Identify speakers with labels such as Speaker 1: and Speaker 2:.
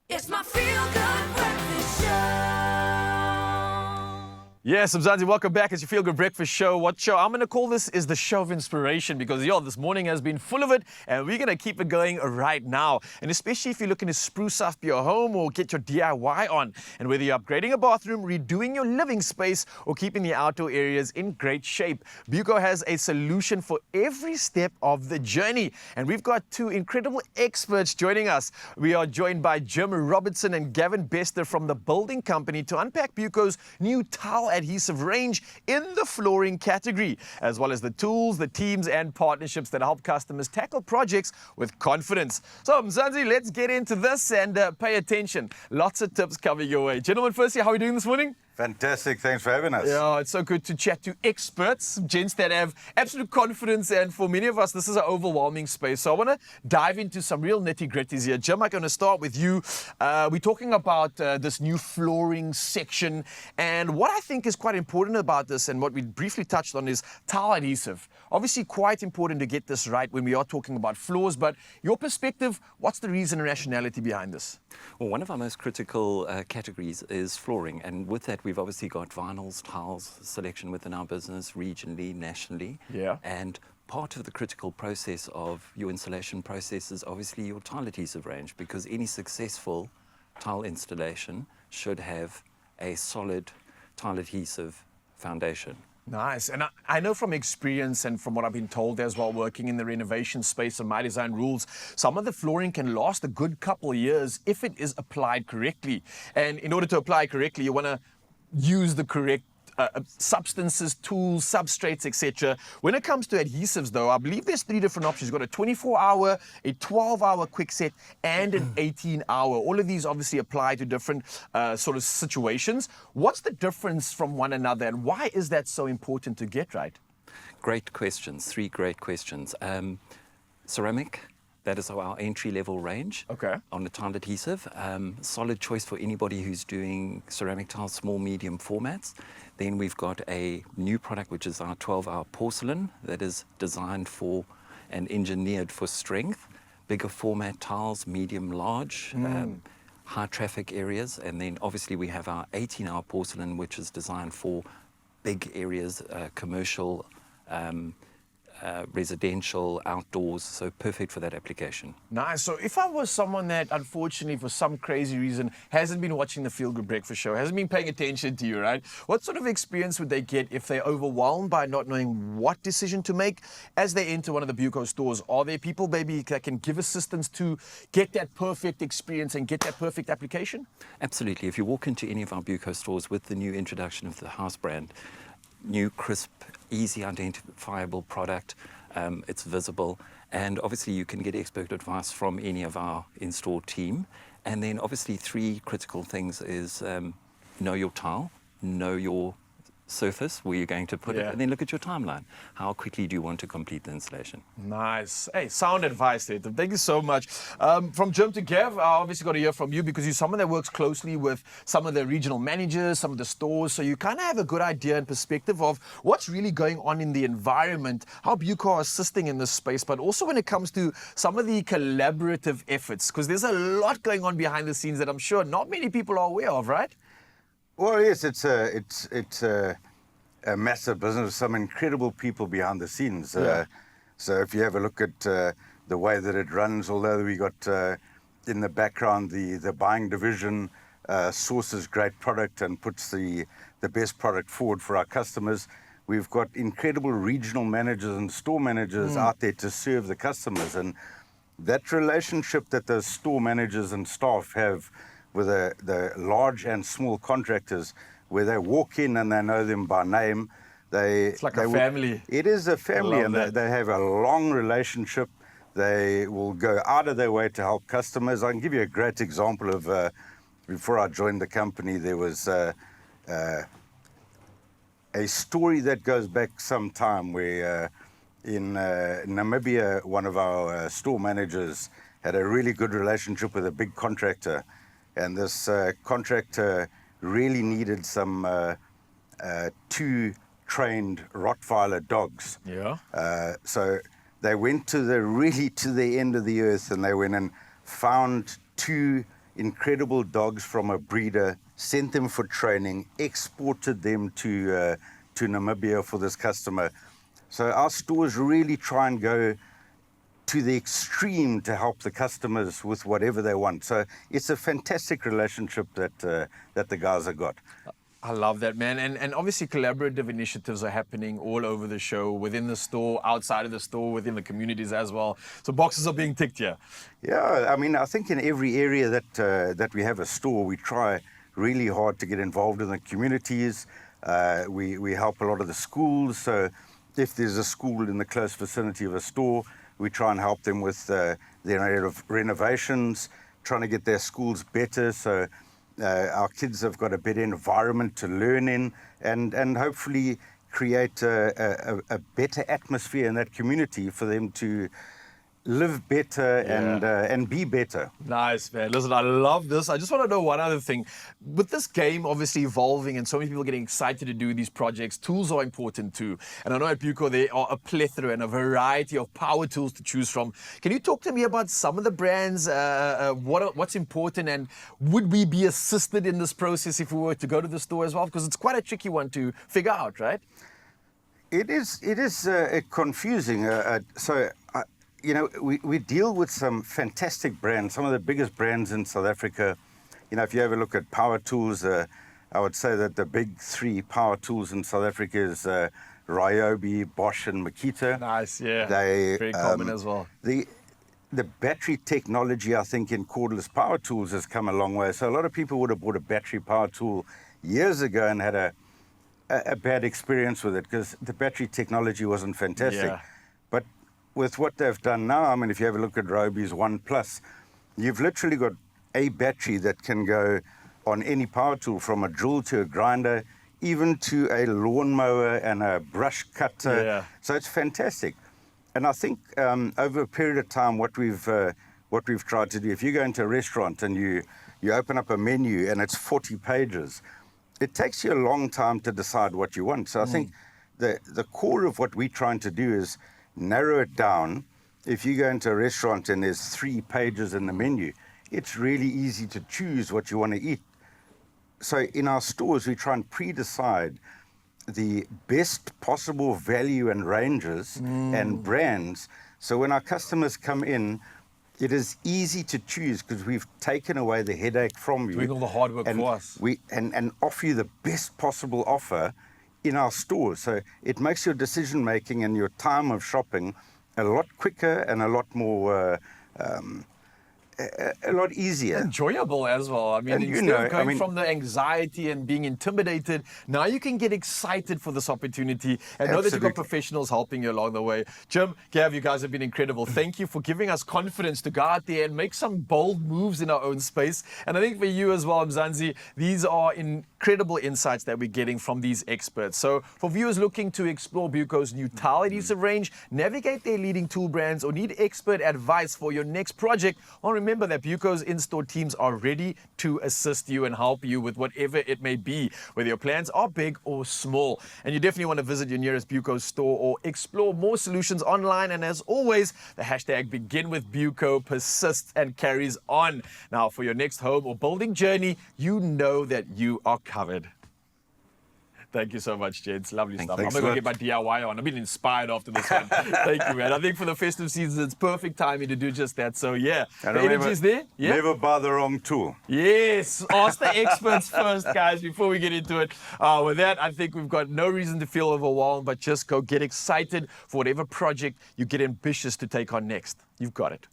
Speaker 1: It's my feel-good breakfast show.
Speaker 2: Yes, Mzansi, welcome back. It's your Feel Good Breakfast Show. What show? I'm going to call this is the show of inspiration because, this morning has been full of it and we're going to keep it going right now. And especially if you're looking to spruce up your home or get your DIY on. And whether you're upgrading a bathroom, redoing your living space or keeping the outdoor areas in great shape, Buco has a solution for every step of the journey. And we've got two incredible experts joining us. We are joined by Jim Robertson and Gavin Bester from the building company to unpack Buco's new towel adhesive range in the flooring category, as well as the tools, the teams and partnerships that help customers tackle projects with confidence. So Mzansi, let's get into this and pay attention. Lots of tips coming your way. Gentlemen, firstly, how are we doing this morning?
Speaker 3: Fantastic. Thanks for having us.
Speaker 2: Yeah, it's so good to chat to experts, gents that have absolute confidence. And for many of us, this is an overwhelming space. So I want to dive into some real nitty-gritties here. Jim, I'm going to start with you. We're talking about this new flooring section. And what I think is quite important about this and what we briefly touched on is towel adhesive. Obviously, quite important to get this right when we are talking about floors. But your perspective, what's the reason and rationality behind this?
Speaker 4: Well, one of our most critical categories is flooring. And with that, we've obviously got vinyls, tiles selection within our business, regionally, nationally.
Speaker 2: Yeah.
Speaker 4: And part of the critical process of your installation process is obviously your tile adhesive range, because any successful tile installation should have a solid tile adhesive foundation.
Speaker 2: Nice. And I know from experience and from what I've been told as well, working in the renovation space and My Design Rules, some of the flooring can last a good couple of years if it is applied correctly. And in order to apply correctly, you want to use the correct substances, tools, substrates, etc. When it comes to adhesives, though, I believe there's three different options. You've got a 24-hour, a 12-hour quick set, and an 18-hour. All of these obviously apply to different sort of situations. What's the difference from one another, and why is that so important to get right?
Speaker 4: Great questions. Three great questions. Ceramic. That is our entry-level range.
Speaker 2: Okay.
Speaker 4: On the tile adhesive. Solid choice for anybody who's doing ceramic tiles, small, medium formats. Then we've got a new product, which is our 12-hour porcelain that is designed for and engineered for strength. Bigger format tiles, medium, large, high traffic areas. And then obviously we have our 18-hour porcelain, which is designed for big areas, commercial, residential, outdoors, so perfect for that application.
Speaker 2: Nice. So if I was someone that unfortunately for some crazy reason hasn't been watching the Feel Good Breakfast Show, hasn't been paying attention to you, right? What sort of experience would they get if they're overwhelmed by not knowing what decision to make as they enter one of the Buco stores? Are there people maybe that can give assistance to get that perfect experience and get that perfect application?
Speaker 4: Absolutely. If you walk into any of our Buco stores with the new introduction of the house brand, new, crisp, easy identifiable product, it's visible, and obviously you can get expert advice from any of our in-store team. And then obviously three critical things is know your tile, know your surface where you're going to put it, and then look at your timeline. How quickly do you want to complete the installation?
Speaker 2: Nice. Hey, sound advice there. Thank you so much. From Jim to Gav, I obviously got to hear from you because you're someone that works closely with some of the regional managers, some of the stores, so you kind of have a good idea and perspective of what's really going on in the environment, how Buco are assisting in this space, but also when it comes to some of the collaborative efforts, because there's a lot going on behind the scenes that I'm sure not many people are aware of, right?
Speaker 3: Well, yes, it's a massive business with some incredible people behind the scenes. So if you have a look at the way that it runs, although we got in the background the buying division sources great product and puts the best product forward for our customers, we've got incredible regional managers and store managers out there to serve the customers. And that relationship that those store managers and staff have with the large and small contractors, where they walk in and they know them by name.
Speaker 2: It's like a family.
Speaker 3: It is a family, and they have a long relationship. They will go out of their way to help customers. I can give you a great example of, before I joined the company, there was a story that goes back some time where in Namibia, one of our store managers had a really good relationship with a big contractor. And this contractor really needed some 2 trained Rottweiler dogs.
Speaker 2: Yeah.
Speaker 3: So they went to the end of the earth, and they went and found 2 incredible dogs from a breeder, sent them for training, exported them to Namibia for this customer. So our stores really try and go to the extreme to help the customers with whatever they want. So it's a fantastic relationship that the guys have got.
Speaker 2: I love that, man. And obviously collaborative initiatives are happening all over the show, within the store, outside of the store, within the communities as well. So boxes are being ticked here.
Speaker 3: Yeah, I mean, I think in every area that we have a store, we try really hard to get involved in the communities. We help a lot of the schools. So if there's a school in the close vicinity of a store, we try and help them with their renovations, trying to get their schools better. So our kids have got a better environment to learn in, and hopefully create a better atmosphere in that community for them to live better and be better.
Speaker 2: Nice, man. Listen, I love this. I just want to know one other thing. With this game obviously evolving and so many people getting excited to do these projects, tools are important too. And I know at Buco there are a plethora and a variety of power tools to choose from. Can you talk to me about some of the brands, what's important, and would we be assisted in this process if we were to go to the store as well? Because it's quite a tricky one to figure out, right?
Speaker 3: It is confusing. You know, we deal with some fantastic brands, some of the biggest brands in South Africa. You know, if you ever look at power tools, I would say that the big three power tools in South Africa is Ryobi, Bosch, and Makita.
Speaker 2: Nice, yeah. Very common as well.
Speaker 3: The battery technology, I think, in cordless power tools has come a long way. So a lot of people would have bought a battery power tool years ago and had a bad experience with it because the battery technology wasn't fantastic.
Speaker 2: Yeah.
Speaker 3: But with what they've done now, I mean, if you have a look at Ryobi's One Plus, you've literally got a battery that can go on any power tool, from a drill to a grinder, even to a lawnmower and a brush cutter.
Speaker 2: Yeah.
Speaker 3: So it's fantastic. And I think over a period of time, what we've tried to do, if you go into a restaurant and you open up a menu and it's 40 pages, it takes you a long time to decide what you want. So I think the core of what we're trying to do is narrow it down. If you go into a restaurant and there's 3 pages in the menu, it's really easy to choose what you want to eat. So in our stores, we try and pre-decide the best possible value and ranges and brands. So when our customers come in, it is easy to choose because we've taken away the headache from you.
Speaker 2: Doing all the hard work for us.
Speaker 3: And offer you the best possible offer in our stores. So it makes your decision making and your time of shopping a lot quicker and a lot more a lot easier.
Speaker 2: Enjoyable as well. I mean,
Speaker 3: And,
Speaker 2: instead
Speaker 3: you know,
Speaker 2: of going
Speaker 3: I mean-
Speaker 2: from the anxiety and being intimidated, now you can get excited for this opportunity and know that you've got
Speaker 3: Absolutely.
Speaker 2: professionals helping you along the way. Jim, Gav, you guys have been incredible. Thank you for giving us confidence to go out there and make some bold moves in our own space. And I think for you as well, Mzansi, these are incredible insights that we're getting from these experts. So for viewers looking to explore Buco's new tile adhesive range, navigate their leading tool brands, or need expert advice for your next project, well, remember that Buco's in-store teams are ready to assist you and help you with whatever it may be, whether your plans are big or small. And you definitely want to visit your nearest Buco store or explore more solutions online. And as always, the hashtag Begin with Buco persists and carries on. Now, for your next home or building journey, you know that you are covered. Thank you so much, gents. Lovely stuff. I'm
Speaker 3: Thanks
Speaker 2: going
Speaker 3: a
Speaker 2: to get my DIY on. I've been inspired after this one. Thank you, man. I think for the festive season, it's perfect timing to do just that. So, yeah, the
Speaker 3: And
Speaker 2: energy
Speaker 3: remember,
Speaker 2: is there. Yeah.
Speaker 3: Never buy the wrong tool.
Speaker 2: Yes, ask the experts first, guys, before we get into it. With that, I think we've got no reason to feel overwhelmed, but just go get excited for whatever project you get ambitious to take on next. You've got it.